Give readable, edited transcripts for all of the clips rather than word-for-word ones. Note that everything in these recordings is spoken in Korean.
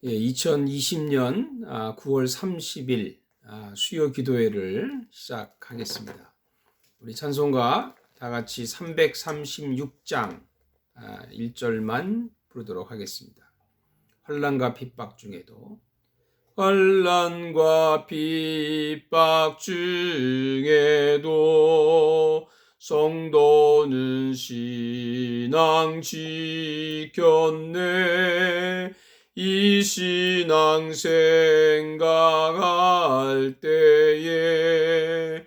2020년 9월 30일 수요 기도회를 시작하겠습니다. 우리 찬송가 다 같이 336장 1절만 부르도록 하겠습니다. 환난과 핍박 중에도 환난과 핍박 중에도 성도는 신앙 지켰네. 이 신앙 생각할 때에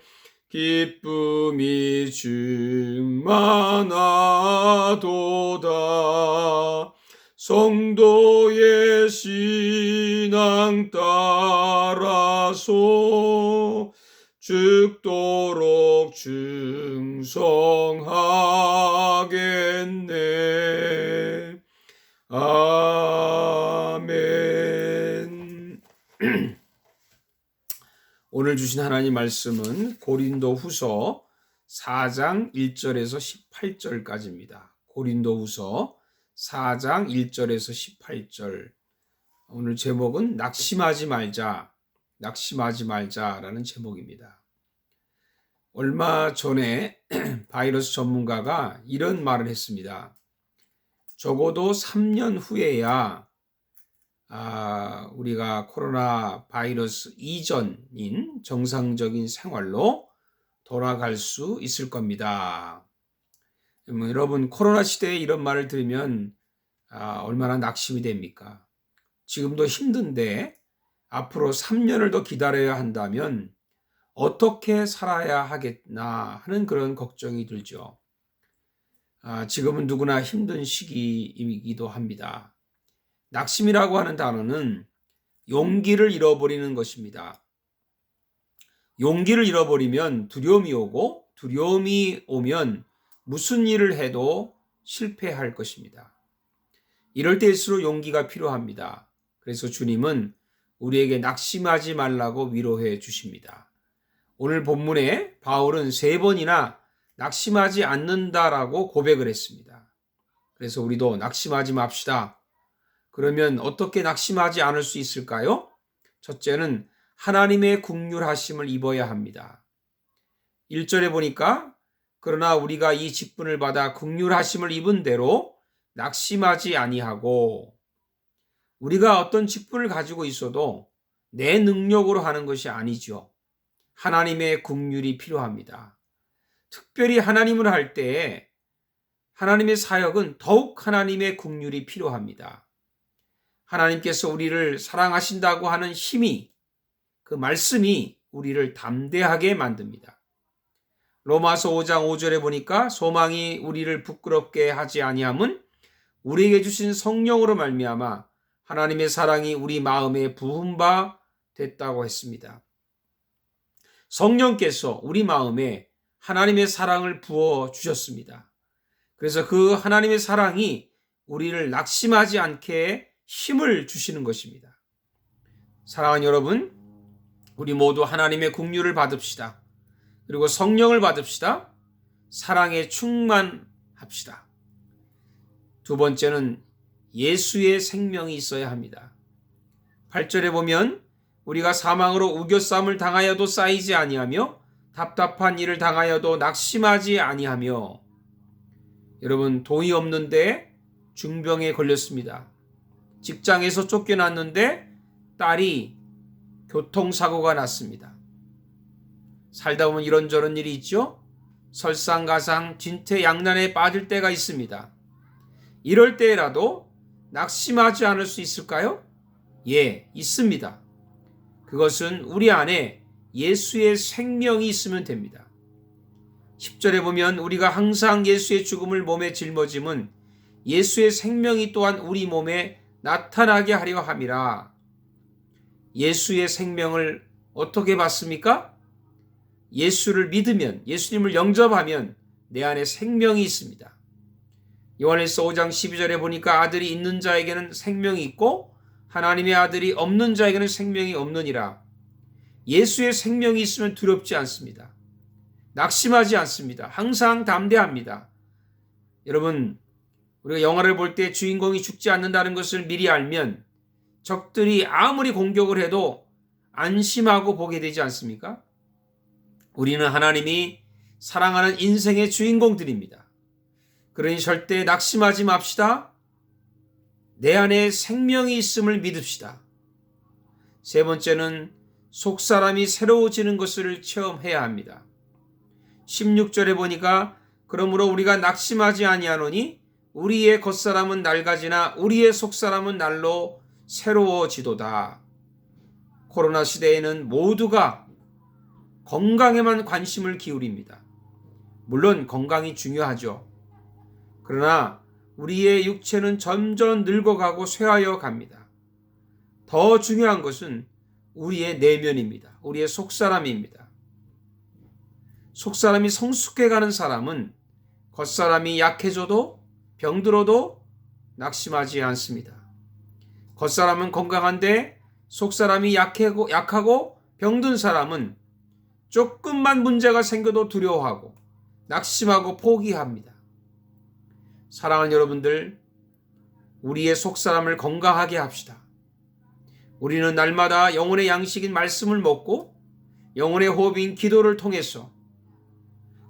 기쁨이 충만하도다. 성도의 신앙 따라서 죽도록 충성하겠네. 아멘. 오늘 주신 하나님 말씀은 고린도후서 4장 1절에서 18절까지입니다. 고린도후서 4장 1절에서 18절. 오늘 제목은 낙심하지 말자라는 제목입니다. 얼마 전에 바이러스 전문가가 이런 말을 했습니다. 적어도 3년 후에야 우리가 코로나 바이러스 이전인 정상적인 생활로 돌아갈 수 있을 겁니다. 여러분, 코로나 시대에 이런 말을 들으면 얼마나 낙심이 됩니까? 지금도 힘든데 앞으로 3년을 더 기다려야 한다면 어떻게 살아야 하겠나 하는 그런 걱정이 들죠. 지금은 누구나 힘든 시기이기도 합니다. 낙심이라고 하는 단어는 용기를 잃어버리는 것입니다. 용기를 잃어버리면 두려움이 오고, 두려움이 오면 무슨 일을 해도 실패할 것입니다. 이럴 때일수록 용기가 필요합니다. 그래서 주님은 우리에게 낙심하지 말라고 위로해 주십니다. 오늘 본문에 바울은 3번이나 낙심하지 않는다라고 고백을 했습니다. 그래서 우리도 낙심하지 맙시다. 그러면 어떻게 낙심하지 않을 수 있을까요? 첫째는 하나님의 긍휼하심을 입어야 합니다. 1절에 보니까 그러나 우리가 이 직분을 받아 긍휼하심을 입은 대로 낙심하지 아니하고, 우리가 어떤 직분을 가지고 있어도 내 능력으로 하는 것이 아니죠. 하나님의 긍휼이 필요합니다. 특별히 하나님을 할 때에 하나님의 사역은 더욱 하나님의 긍휼이 필요합니다. 하나님께서 우리를 사랑하신다고 하는 힘이, 그 말씀이 우리를 담대하게 만듭니다. 로마서 5장 5절에 보니까 소망이 우리를 부끄럽게 하지 아니함은 우리에게 주신 성령으로 말미암아 하나님의 사랑이 우리 마음에 부은 바 됐다고 했습니다. 성령께서 우리 마음에 하나님의 사랑을 부어 주셨습니다. 그래서 그 하나님의 사랑이 우리를 낙심하지 않게 힘을 주시는 것입니다. 사랑하는 여러분, 우리 모두 하나님의 긍휼을 받읍시다. 그리고 성령을 받읍시다. 사랑에 충만합시다. 두 번째는 예수의 생명이 있어야 합니다. 8절에 보면 우리가 사망으로 우겨쌈을 당하여도 쌓이지 아니하며 답답한 일을 당하여도 낙심하지 아니하며. 여러분, 돈이 없는데 중병에 걸렸습니다. 직장에서 쫓겨났는데 딸이 교통사고가 났습니다. 살다 보면 이런저런 일이 있죠. 설상가상 진퇴양난에 빠질 때가 있습니다. 이럴 때라도 낙심하지 않을 수 있을까요? 예, 있습니다. 그것은 우리 안에 예수의 생명이 있으면 됩니다. 10절에 보면 우리가 항상 예수의 죽음을 몸에 짊어짐은 예수의 생명이 또한 우리 몸에 나타나게 하려 함이라. 예수의 생명을 어떻게 받습니까? 예수를 믿으면, 예수님을 영접하면 내 안에 생명이 있습니다. 요한일서 5장 12절에 보니까 아들이 있는 자에게는 생명이 있고 하나님의 아들이 없는 자에게는 생명이 없느니라. 예수의 생명이 있으면 두렵지 않습니다. 낙심하지 않습니다. 항상 담대합니다. 여러분, 우리가 영화를 볼 때 주인공이 죽지 않는다는 것을 미리 알면 적들이 아무리 공격을 해도 안심하고 보게 되지 않습니까? 우리는 하나님이 사랑하는 인생의 주인공들입니다. 그러니 절대 낙심하지 맙시다. 내 안에 생명이 있음을 믿읍시다. 세 번째는 속사람이 새로워지는 것을 체험해야 합니다. 16절에 보니까 그러므로 우리가 낙심하지 아니하노니 우리의 겉사람은 낡아지나 우리의 속사람은 날로 새로워지도다. 코로나 시대에는 모두가 건강에만 관심을 기울입니다. 물론 건강이 중요하죠. 그러나 우리의 육체는 점점 늙어가고 쇠하여 갑니다. 더 중요한 것은 우리의 내면입니다. 우리의 속사람입니다. 속사람이 성숙해가는 사람은 겉사람이 약해져도 병들어도 낙심하지 않습니다. 겉사람은 건강한데 속사람이 약하고 병든 사람은 조금만 문제가 생겨도 두려워하고 낙심하고 포기합니다. 사랑하는 여러분들, 우리의 속사람을 건강하게 합시다. 우리는 날마다 영혼의 양식인 말씀을 먹고 영혼의 호흡인 기도를 통해서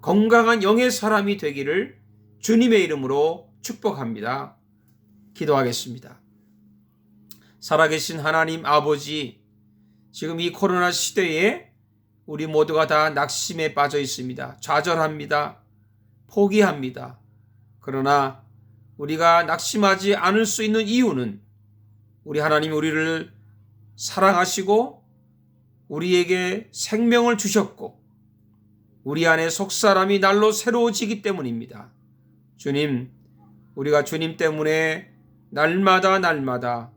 건강한 영의 사람이 되기를 주님의 이름으로 축복합니다. 기도하겠습니다. 살아계신 하나님 아버지, 지금 이 코로나 시대에 우리 모두가 다 낙심에 빠져 있습니다. 좌절합니다. 포기합니다. 그러나 우리가 낙심하지 않을 수 있는 이유는 우리 하나님이 우리를 사랑하시고 우리에게 생명을 주셨고 우리 안에 속사람이 날로 새로워지기 때문입니다. 주님, 우리가 주님 때문에 날마다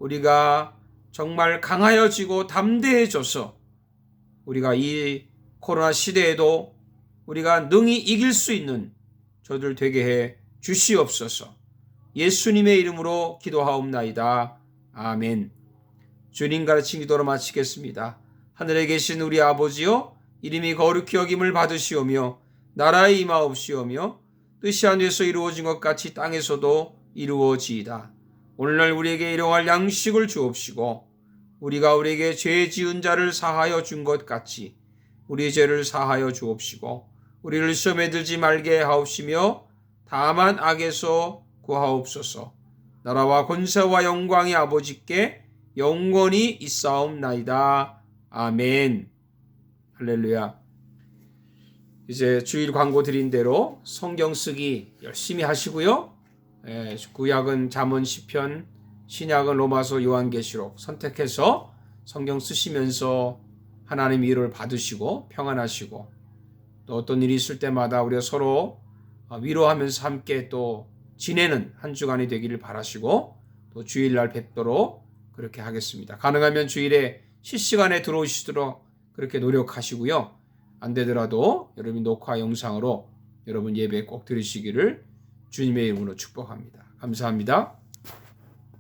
우리가 정말 강하여지고 담대해져서 우리가 이 코로나 시대에도 우리가 능히 이길 수 있는 저들 되게 해 주시옵소서. 예수님의 이름으로 기도하옵나이다. 아멘. 주님 가르친 기도로 마치겠습니다. 하늘에 계신 우리 아버지여, 이름이 거룩히 여김을 받으시오며 나라의 임하옵시오며 뜻이 하늘에서 이루어진 것 같이 땅에서도 이루어지이다. 오늘날 우리에게 일용할 양식을 주옵시고 우리가 우리에게 죄 지은 자를 사하여 준 것 같이 우리의 죄를 사하여 주옵시고 우리를 시험에 들지 말게 하옵시며 다만 악에서 구하옵소서. 나라와 권세와 영광이 아버지께 영원히 있사옵나이다. 아멘. 할렐루야. 이제 주일 광고 드린 대로 성경 쓰기 열심히 하시고요. 구약은 잠언 시편, 신약은 로마서 요한계시록 선택해서 성경 쓰시면서 하나님의 위로를 받으시고 평안하시고 또 어떤 일이 있을 때마다 우리가 서로 위로하면서 함께 또 지내는 한 주간이 되기를 바라시고 또 주일날 뵙도록 그렇게 하겠습니다. 가능하면 주일에 실시간에 들어오시도록 그렇게 노력하시고요. 안 되더라도 여러분 녹화 영상으로 여러분 예배 꼭 들으시기를 주님의 이름으로 축복합니다. 감사합니다.